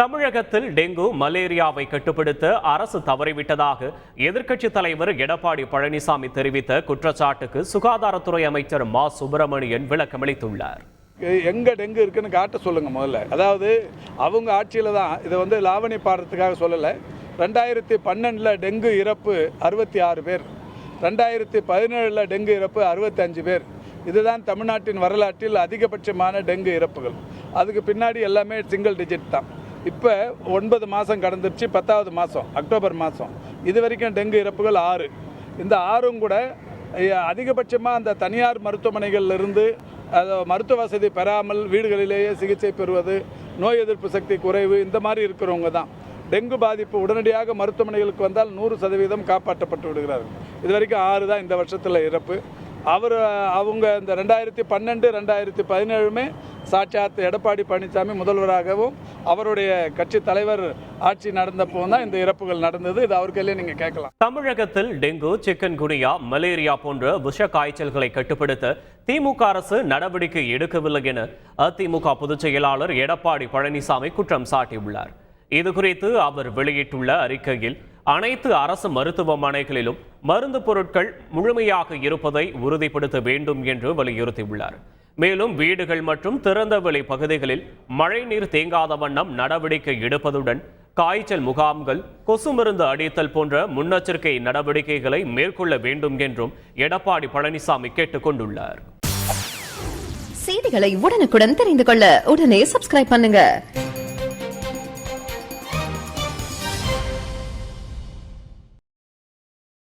தமிழகத்தில் டெங்கு மலேரியாவை கட்டுப்படுத்த அரசு தவறிவிட்டதாக எதிர்க்கட்சித் தலைவர் எடப்பாடி பழனிசாமி தெரிவித்த குற்றச்சாட்டுக்கு சுகாதாரத்துறை அமைச்சர் மா சுப்பிரமணியன் விளக்கமளித்துள்ளார். எங்க டெங்கு இருக்குன்னு காட்ட சொல்லுங்க முதல்ல. அதாவது அவங்க ஆட்சியில் தான் இதை லாவணி பாடுறதுக்காக சொல்லலை. 2012 டெங்கு இறப்பு 66 பேர், 2017 டெங்கு இறப்பு 65 பேர். இதுதான் தமிழ்நாட்டின் வரலாற்றில் அதிகபட்சமான டெங்கு இறப்புகள். அதுக்கு பின்னாடி எல்லாமே சிங்கிள் டிஜிட் தான். இப்போ 9 மாதம் கடந்துருச்சு, 10வது மாதம் அக்டோபர் மாதம் இது வரைக்கும் டெங்கு இறப்புகள் 6. இந்த 6ம் கூட அதிகபட்சமாக அந்த தனியார் மருத்துவமனைகளிலிருந்து மருத்துவ வசதி பெறாமல் வீடுகளிலேயே சிகிச்சை பெறுவது, நோய் எதிர்ப்பு சக்தி குறைவு, இந்த மாதிரி இருக்கிறவங்க தான். டெங்கு பாதிப்பு உடனடியாக மருத்துவமனைகளுக்கு வந்தால் 100% காப்பாற்றப்பட்டு விடுகிறார்கள். இது வரைக்கும் 6 தான் இந்த வருஷத்தில் இறப்பு. அவங்க இந்த 2012, 2017 சாட்சாத் எடப்பாடி பழனிசாமி முதல்வராகவும் அவருடைய கட்சி தலைவர் ஆட்சி நடந்தப்போ தான் இந்த இறப்புகள் நடந்தது. இது அவர் கையிலே நீங்க கேட்கலாம். தமிழகத்தில் டெங்கு, சிக்கன் குனியா, மலேரியா போன்ற விஷ காய்ச்சல்களை கட்டுப்படுத்த திமுக அரசு நடவடிக்கை எடுக்கவில்லை என அதிமுக பொதுச் செயலாளர் எடப்பாடி பழனிசாமி குற்றம் சாட்டியுள்ளார். இதுகுறித்து அவர் வெளியிட்டுள்ள அறிக்கையில் அனைத்து அரசு மருத்துவமனைகளிலும் மருந்து பொருட்கள் முழுமையாக இருப்பதை உறுதிப்படுத்த வேண்டும் என்று வலியுறுத்தியுள்ளார். மேலும் வீடுகள் மற்றும் திறந்தவெளி பகுதிகளில் மழைநீர் தேங்காத வண்ணம் நடவடிக்கை எடுப்பதுடன் காய்ச்சல் முகாம்கள், கொசு மருந்து அடித்தல் போன்ற முன்னெச்சரிக்கை நடவடிக்கைகளை மேற்கொள்ள வேண்டும் என்றும் எடப்பாடி பழனிசாமி கேட்டுக் கொண்டுள்ளார். செய்திகளை உடனுக்குடன் தெரிந்து கொள்ள உடனே சப்ஸ்கிரைப் பண்ணுங்க.